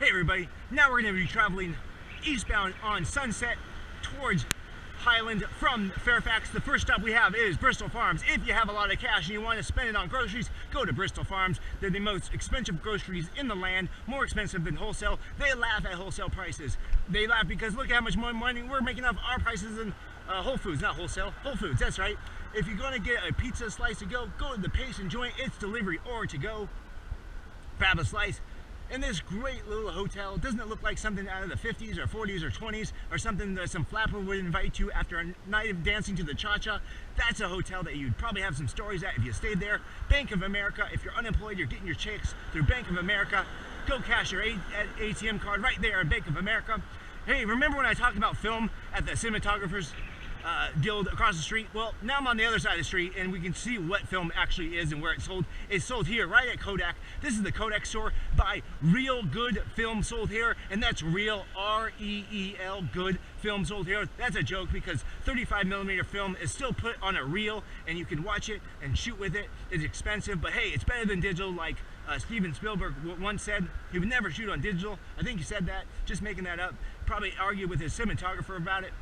everybody, now we're going to be traveling eastbound on Sunset towards Highland from Fairfax. The first stop we have is Bristol Farms. If you have a lot of cash and you want to spend it on groceries, go to Bristol Farms. They're the most expensive groceries in the land, more expensive than wholesale. They laugh at wholesale prices. They laugh because look at how much more money we're making off our prices than Whole Foods, not wholesale. Whole Foods, that's right. If you're going to get a pizza slice to go to the Pace and Joint. It's delivery or to go. Grab a slice. In this great little hotel, doesn't it look like something out of the 50s or 40s or 20s or something that some flapper would invite you after a night of dancing to the cha-cha? That's a hotel that you'd probably have some stories at if you stayed there. Bank of America, if you're unemployed, you're getting your checks through Bank of America. Go cash your ATM card right there at Bank of America. Hey, remember when I talked about film at the cinematographers guild across the street? Well, now I'm on the other side of the street and we can see what film actually is and where it's sold. It's sold here right at Kodak. This is the Kodak store. Buy real good film sold here, and that's real, R-E-E-L, good film sold here. That's a joke because 35mm film is still put on a reel and you can watch it and shoot with it. It's expensive, but hey, it's better than digital, like Steven Spielberg once said. He would never shoot on digital. I think he said that, just making that up. Probably argue with his cinematographer about it.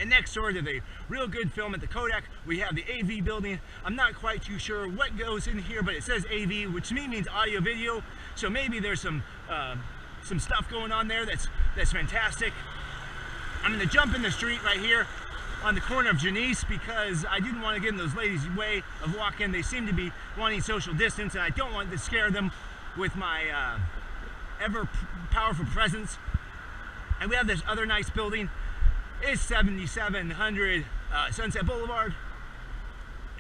And next door to the real good film at the Kodak, we have the AV building. I'm not quite too sure what goes in here, but it says AV, which to me means audio video. So maybe there's some stuff going on there that's fantastic. I'm gonna jump in the street right here on the corner of Janice because I didn't want to get in those ladies' way of walking. They seem to be wanting social distance, and I don't want to scare them with my ever powerful presence. And we have this other nice building. It's 7700 Sunset Boulevard,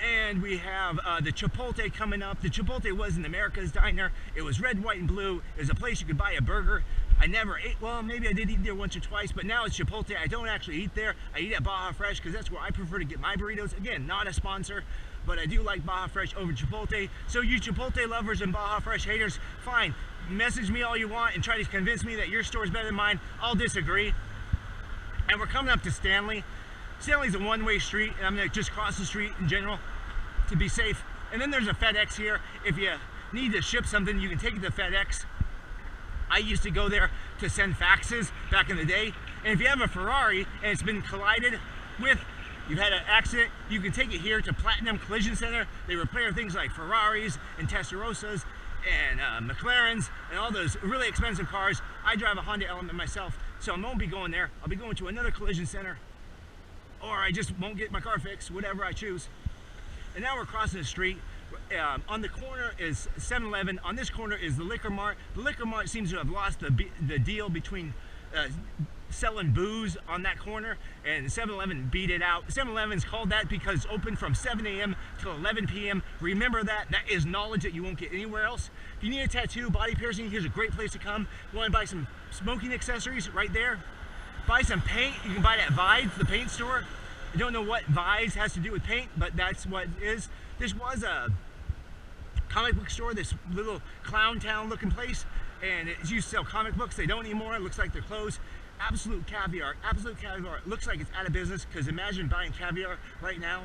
and we have the Chipotle coming up. The Chipotle was in America's Diner. It was red, white, and blue. It was a place you could buy a burger. I never ate, well, maybe I did eat there once or twice, but now it's Chipotle. I don't actually eat there. I eat at Baja Fresh because that's where I prefer to get my burritos. Again, not a sponsor, but I do like Baja Fresh over Chipotle. So you Chipotle lovers and Baja Fresh haters, fine. Message me all you want and try to convince me that your store is better than mine. I'll disagree. And we're coming up to Stanley. Stanley's a one-way street, and I'm gonna just cross the street in general to be safe. And then there's a FedEx here. If you need to ship something, you can take it to FedEx. I used to go there to send faxes back in the day. And if you have a Ferrari and it's been collided with, you've had an accident, you can take it here to Platinum Collision Center. They repair things like Ferraris and Testarossas and McLarens and all those really expensive cars. I drive a Honda Element myself, so I won't be going there. I'll be going to another collision center, or I just won't get my car fixed, whatever I choose. And now we're crossing the street. On the corner is 7-Eleven. On this corner is the Liquor Mart. The Liquor Mart seems to have lost the deal between selling booze on that corner, and 7-Eleven beat it out. 7-Eleven's called that because it's open from 7 a.m. till 11 p.m. Remember that. That is knowledge that you won't get anywhere else. If you need a tattoo, body piercing, here's a great place to come. You want to buy some smoking accessories? Right there. Buy some paint. You can buy it at Vides, the paint store. I don't know what Vides has to do with paint, but that's what it is. This was a comic book store, this little clown town looking place, and it used to sell comic books. They don't anymore. It looks like they're closed. Absolute Caviar. Absolute Caviar. It looks like it's out of business, because imagine buying caviar right now.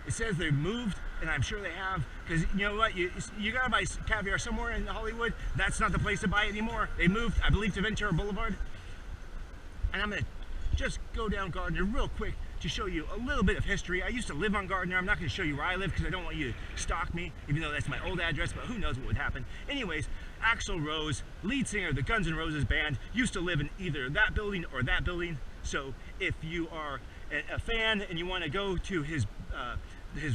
It says they moved, and I'm sure they have, because you know what, you gotta buy caviar somewhere in Hollywood. That's not the place to buy it anymore. They moved, I believe, to Ventura Boulevard. And I'm gonna just go down Gardner real quick to show you a little bit of history. I used to live on Gardner. I'm not going to show you where I live because I don't want you to stalk me, even though that's my old address, but who knows what would happen. Anyways, Axl Rose, lead singer of the Guns N' Roses band, used to live in either that building or that building. So if you are a fan and you want to go to his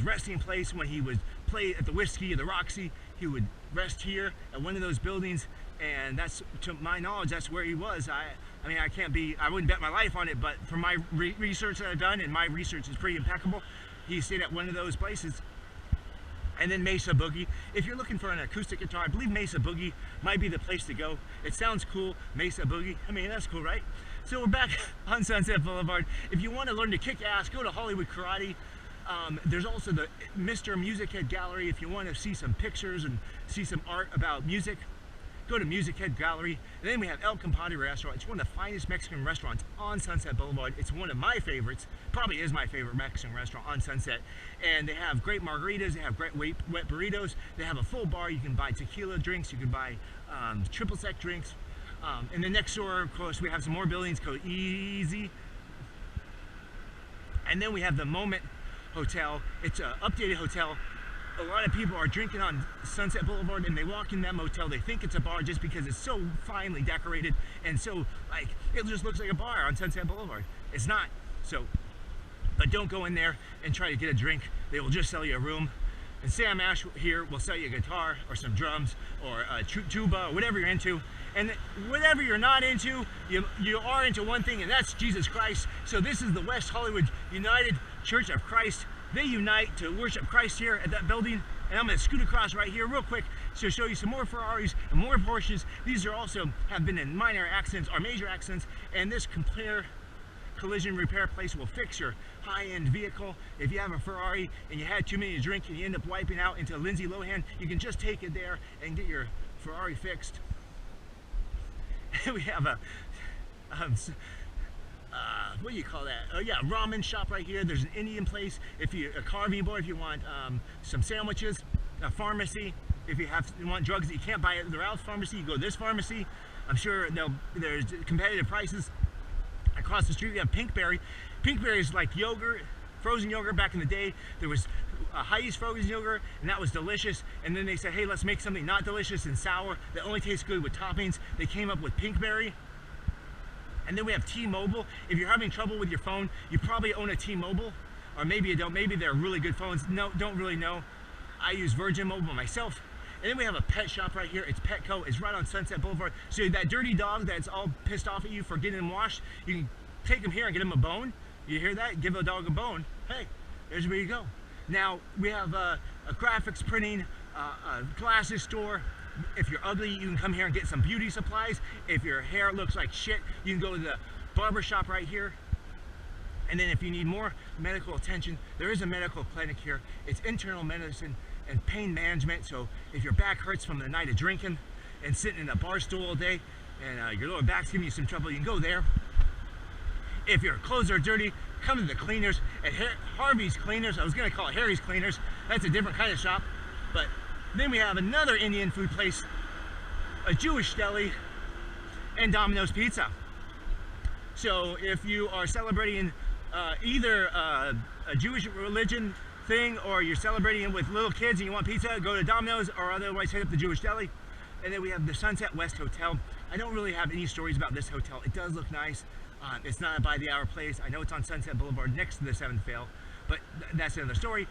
resting place when he would play at the Whiskey or the Roxy, he would rest here at one of those buildings, and that's, to my knowledge, that's where he was. I mean, I wouldn't bet my life on it, but from my research that I've done, and my research is pretty impeccable, he stayed at one of those places. And then Mesa Boogie. If you're looking for an acoustic guitar, I believe Mesa Boogie might be the place to go. It sounds cool, Mesa Boogie. I mean, that's cool, right? So we're back on Sunset Boulevard. If you want to learn to kick ass, go to Hollywood Karate. There's also the Mr. Music Head Gallery. If you want to see some pictures and see some art about music, go to Music Head Gallery. And then we have El Compadre Restaurant. It's one of the finest Mexican restaurants on Sunset Boulevard. It's one of my favorites, probably is my favorite Mexican restaurant on Sunset. And they have great margaritas, they have great wet burritos, they have a full bar. You can buy tequila drinks, you can buy triple sec drinks, And then next door, of course, we have some more buildings called Easy. And then we have the Moment Hotel. It's an updated hotel. A lot of people are drinking on Sunset Boulevard, and they walk in that motel, they think it's a bar just because it's so finely decorated, and so, like, it just looks like a bar on Sunset Boulevard. It's not. So, but don't go in there and try to get a drink. They will just sell you a room. And Sam Ash here will sell you a guitar or some drums or a tuba or whatever you're into. And whatever you're not into, you are into one thing, and that's Jesus Christ. So this is the West Hollywood United Church of Christ. They unite to worship Christ here at that building. And I'm going to scoot across right here real quick to show you some more Ferraris and more Porsches. These are also have been in minor accidents or major accidents, and this collision repair place will fix your high-end vehicle. If you have a Ferrari and you had too many to drink and you end up wiping out into Lindsay Lohan, you can just take it there and get your Ferrari fixed. We have a what do you call that? Oh yeah, ramen shop right here. There's an Indian place. If you a carving board, if you want some sandwiches, a pharmacy. If you want drugs that you can't buy at the Ralph's pharmacy, you go to this pharmacy. I'm sure there's competitive prices. Across the street we have Pinkberry. Pinkberry is like yogurt, frozen yogurt. Back in the day there was Heidi's frozen yogurt, and that was delicious. And then they said, hey, let's make something not delicious and sour that only tastes good with toppings. They came up with Pinkberry. And then we have T-Mobile. If you're having trouble with your phone, you probably own a T-Mobile, or maybe you don't. Maybe they're really good phones. No, don't really know. I use Virgin Mobile myself. And then we have a pet shop right here. It's Petco. It's right on Sunset Boulevard. So that dirty dog that's all pissed off at you for getting him washed, you can take him here and get him a bone. You hear that? Give a dog a bone. Hey, there's where you go. Now we have a graphics printing, a glasses store. If you're ugly, you can come here and get some beauty supplies. If your hair looks like shit, you can go to the barber shop right here. And then if you need more medical attention, there is a medical clinic here. It's internal medicine and pain management. So if your back hurts from the night of drinking and sitting in a bar stool all day, and your lower back's giving you some trouble, you can go there. If your clothes are dirty, come to the cleaners at Harvey's Cleaners. I was going to call it Harry's Cleaners. That's a different kind of shop. But then we have another Indian food place, a Jewish deli, and Domino's Pizza. So if you are celebrating either a Jewish religion thing, or you're celebrating with little kids and you want pizza, go to Domino's, or otherwise hit up the Jewish deli. And then we have the Sunset West Hotel. I don't really have any stories about this hotel. It does look nice. It's not a by-the-hour place. I know it's on Sunset Boulevard next to the 7th Fail, but that's another story.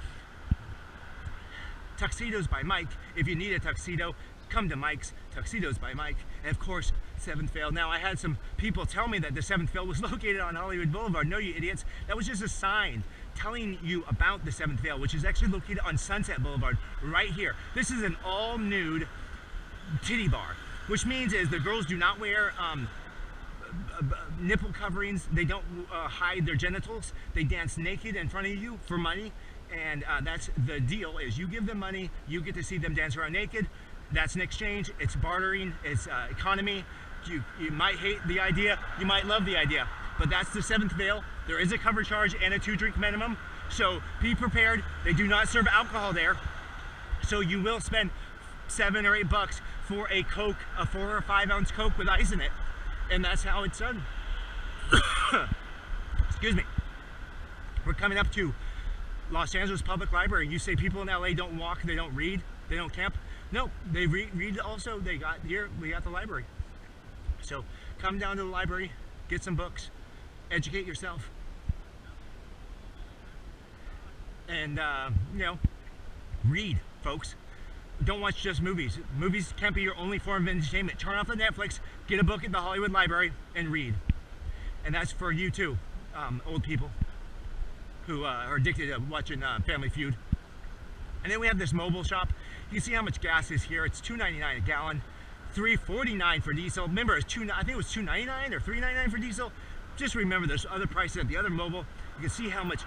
Tuxedos by Mike. If you need a tuxedo, come to Mike's. Tuxedos by Mike. And of course, 7th Fail. Now, I had some people tell me that the 7th Fail was located on Hollywood Boulevard. No, you idiots. That was just a sign telling you about the 7th Fail, which is actually located on Sunset Boulevard right here. This is an all-nude titty bar, which means is the girls do not wear nipple coverings. They don't hide their genitals. They dance naked in front of you for money. And that's the deal, is you give them money, you get to see them dance around naked. That's an exchange. It's bartering. It's economy. You might hate the idea, you might love the idea, but that's the 7th Veil. There is a cover charge and a 2-drink minimum, so be prepared. They do not serve alcohol there, so you will spend $7 or $8 for a Coke, a 4 or 5 ounce Coke with ice in it, and that's how it's done. Excuse me. We're coming up to Los Angeles Public Library. You say people in LA don't walk, they don't read, they don't camp. No, they read also. They got here, we got the library. So come down to the library, get some books, educate yourself, and you know, read, folks. Don't watch just movies. Movies can't be your only form of entertainment. Turn off the Netflix, get a book at the Hollywood Library, and read. And that's for you too, old people who are addicted to watching Family Feud. And then we have this mobile shop. You can see how much gas is here. It's $2.99 a gallon, $3.49 for diesel. Remember, I think it was $2.99 or $3.99 for diesel. Just remember, there's other prices at the other mobile. You can see how much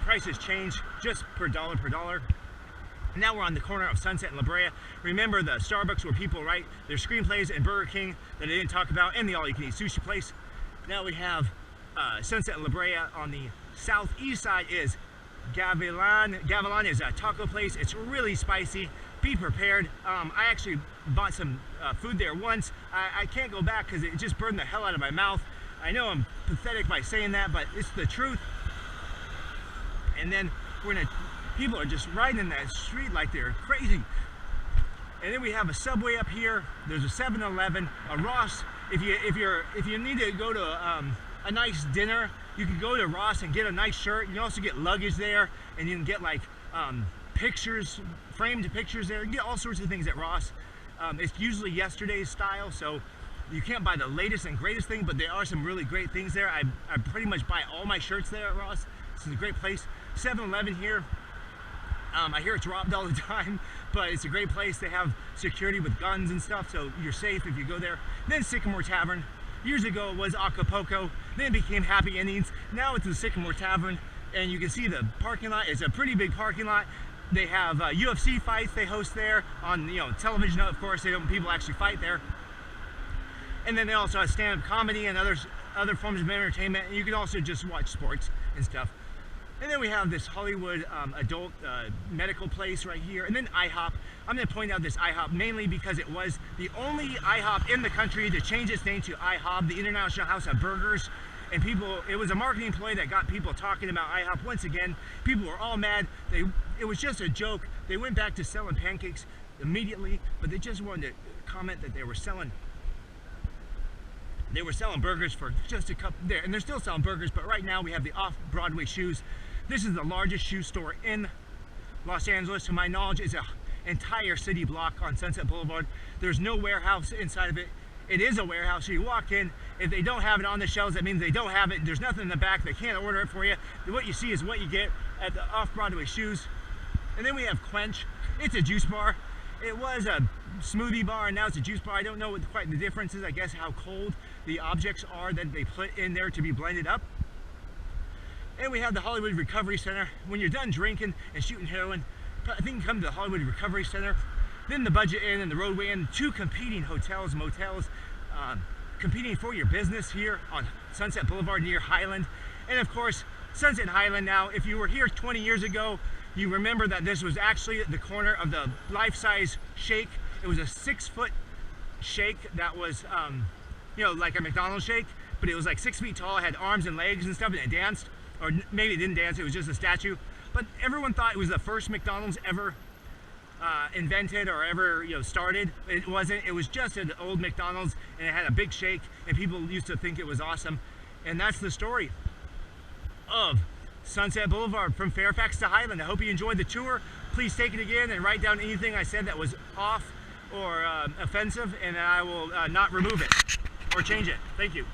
prices change just per dollar. Now we're on the corner of Sunset and La Brea. Remember the Starbucks where people write their screenplays, and Burger King that they didn't talk about, and the all-you-can-eat sushi place. Now we have Sunset and La Brea. On the southeast side is Gavilan is a taco place. It's really spicy. Be prepared. I actually bought some food there once. I can't go back because it just burned the hell out of my mouth. I know I'm pathetic by saying that, but it's the truth. And then people are just riding in that street like they're crazy. And then we have a Subway up here. There's a 7-Eleven, a Ross. If you need to go to a nice dinner, you can go to Ross and get a nice shirt. You can also get luggage there, and you can get like pictures, framed pictures there. You can get all sorts of things at Ross. It's usually yesterday's style, so you can't buy the latest and greatest thing, but there are some really great things there. I pretty much buy all my shirts there at Ross. This is a great place. 7-Eleven here. I hear it's robbed all the time, but it's a great place. They have security with guns and stuff, so you're safe if you go there. Then Sycamore Tavern. Years ago it was Acapulco, then it became Happy Endings. Now it's the Sycamore Tavern, and you can see the parking lot. It's a pretty big parking lot. They have UFC fights they host there on television. Of course, people actually fight there. And then they also have stand-up comedy and other forms of entertainment. And you can also just watch sports and stuff. And then we have this Hollywood adult medical place right here. And then IHOP. I'm going to point out this IHOP mainly because it was the only IHOP in the country to change its name to IHOB, the International House of Burgers. And it was a marketing ploy that got people talking about IHOP once again. People were all mad. It was just a joke. They went back to selling pancakes immediately, but they just wanted to comment that they were selling burgers for just a couple there, and they're still selling burgers. But right now we have the off-Broadway shoes. This is the largest shoe store in Los Angeles. To my knowledge, it's an entire city block on Sunset Boulevard. There's no warehouse inside of it. It is a warehouse. So you walk in, if they don't have it on the shelves, that means they don't have it. There's nothing in the back. They can't order it for you. What you see is what you get at the off-Broadway shoes. And then we have Quench. It's a juice bar. It was a smoothie bar, and now it's a juice bar. I don't know what quite the difference is. I guess how cold the objects are that they put in there to be blended up. And we have the Hollywood Recovery Center. When you're done drinking and shooting heroin, I think you come to the Hollywood Recovery Center. Then the Budget Inn and the Roadway Inn, two competing hotels, motels, competing for your business here on Sunset Boulevard near Highland. And of course, Sunset and Highland now. If you were here 20 years ago, you remember that this was actually the corner of the life-size shake. It was a 6-foot shake that was, like a McDonald's shake, but it was like 6 feet tall. It had arms and legs and stuff, and it danced. Or maybe it didn't dance, it was just a statue. But everyone thought it was the first McDonald's ever invented or ever started. It wasn't. It was just an old McDonald's, and it had a big shake, and people used to think it was awesome. And that's the story of Sunset Boulevard from Fairfax to Highland. I hope you enjoyed the tour. Please take it again and write down anything I said that was off or offensive, and I will not remove it or change it. Thank you.